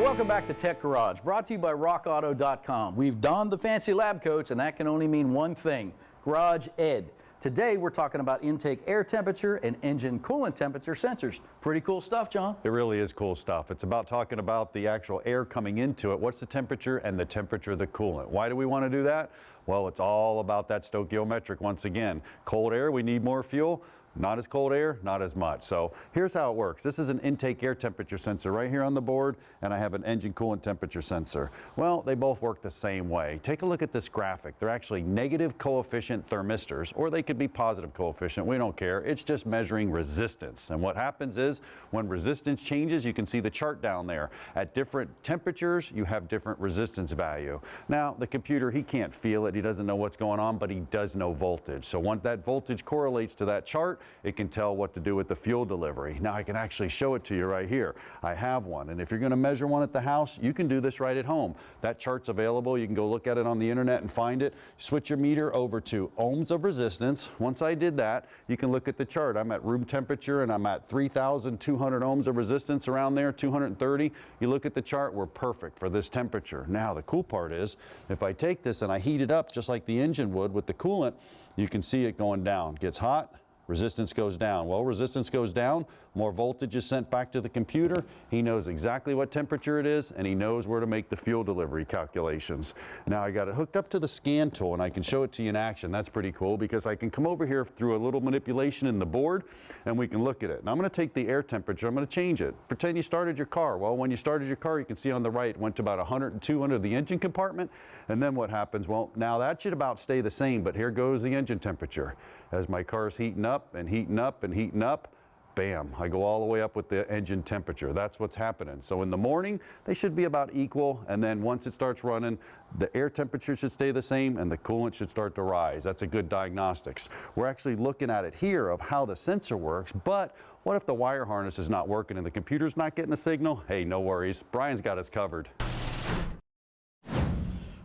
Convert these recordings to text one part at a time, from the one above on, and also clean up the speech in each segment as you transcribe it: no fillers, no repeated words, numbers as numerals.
welcome back to Tech Garage, brought to you by RockAuto.com. We've donned the fancy lab coats, and that can only mean one thing: Garage Ed. Today, we're talking about intake air temperature and engine coolant temperature sensors. Pretty cool stuff, John. It really is cool stuff. It's about talking about the actual air coming into it. What's the temperature and the temperature of the coolant? Why do we want to do that? Well, it's all about that stoichiometric once again. Cold air, we need more fuel. Not as cold air, not as much. So here's how it works. This is an intake air temperature sensor right here on the board, and I have an engine coolant temperature sensor. Well, they both work the same way. Take a look at this graphic. They're actually negative coefficient thermistors, or they could be positive coefficient. We don't care. It's just measuring resistance. And what happens is when resistance changes, you can see the chart down there. At different temperatures, you have different resistance value. Now, the computer, he can't feel it. He doesn't know what's going on, but he does know voltage. So once that voltage correlates to that chart, it can tell what to do with the fuel delivery. Now I can actually show it to you right here. I have one, and if you're going to measure one at the house, you can do this right at home. That chart's available. You can go look at it on the internet and find it. Switch your meter over to ohms of resistance. Once I did that, you can look at the chart. I'm at room temperature and I'm at 3,200 ohms of resistance around there, 230. You look at the chart, we're perfect for this temperature. Now the cool part is, if I take this and I heat it up just like the engine would with the coolant, you can see it going down. Gets hot, resistance goes down. Well, resistance goes down, more voltage is sent back to the computer. He knows exactly what temperature it is, and he knows where to make the fuel delivery calculations. Now I got it hooked up to the scan tool, and I can show it to you in action. That's pretty cool because I can come over here through a little manipulation in the board, and we can look at it. Now I'm going to take the air temperature, I'm going to change it. Pretend you started your car. Well, when you started your car, you can see on the right, it went to about 102 under the engine compartment, and then what happens? Well, now that should about stay the same, but here goes the engine temperature. As my car is heating up and heating up and heating up, bam, I go all the way up with the engine temperature. That's what's happening. So in the morning, they should be about equal, and then once it starts running, the air temperature should stay the same and the coolant should start to rise. That's a good diagnostics. We're actually looking at it here of how the sensor works, but what if the wire harness is not working and the computer's not getting a signal? Hey, no worries. Brian's got us covered.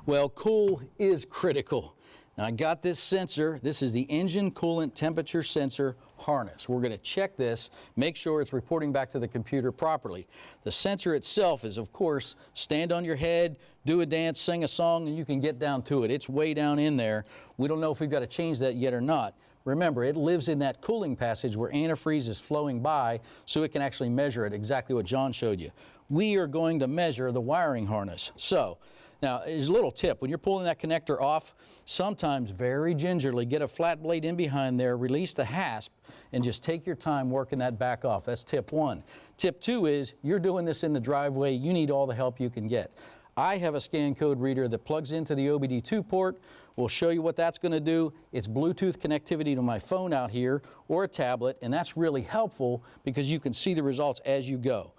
Well, cool is critical. Now I got this sensor. This is the engine coolant temperature sensor harness. We're going to check this, make sure it's reporting back to the computer properly. The sensor itself is, of course, stand on your head, do a dance, sing a song, and you can get down to it. It's way down in there. We don't know if we've got to change that yet or not. Remember, it lives in that cooling passage where antifreeze is flowing by, so it can actually measure it, exactly what John showed you. We are going to measure the wiring harness. So, now, here's a little tip. When you're pulling that connector off, sometimes very gingerly get a flat blade in behind there, release the hasp, and just take your time working that back off. That's tip one. Tip two is, you're doing this in the driveway. You need all the help you can get. I have a scan code reader that plugs into the OBD2 port. We'll show you what that's going to do. It's Bluetooth connectivity to my phone out here or a tablet, and that's really helpful because you can see the results as you go.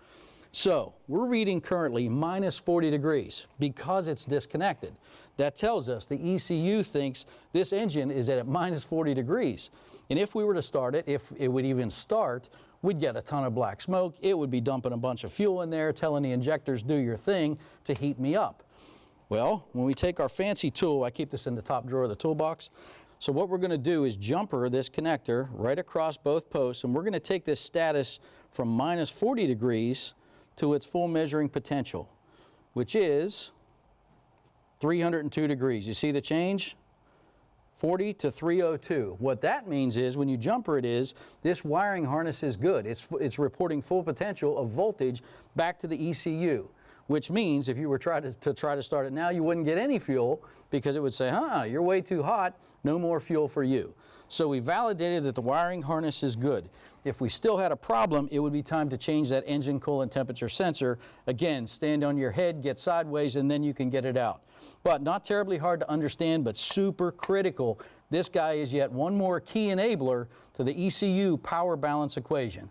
So we're reading currently minus 40 degrees because it's disconnected. That tells us the ECU thinks this engine is at minus 40 degrees. And if we were to start it, if it would even start, we'd get a ton of black smoke. It would be dumping a bunch of fuel in there, telling the injectors, do your thing to heat me up. Well, when we take our fancy tool, I keep this in the top drawer of the toolbox. So what we're going to do is jumper this connector right across both posts, and we're going to take this status from minus 40 degrees to its full measuring potential, which is 302 degrees. You see the change? 40 to 302. What that means is when you jumper it is, this wiring harness is good. It's reporting full potential of voltage back to the ECU, which means if you were try to start it now, you wouldn't get any fuel because it would say, you're way too hot, no more fuel for you. So we validated that the wiring harness is good. If we still had a problem, it would be time to change that engine coolant temperature sensor. Again, stand on your head, get sideways, and then you can get it out. But not terribly hard to understand, but super critical. This guy is yet one more key enabler to the ECU power balance equation.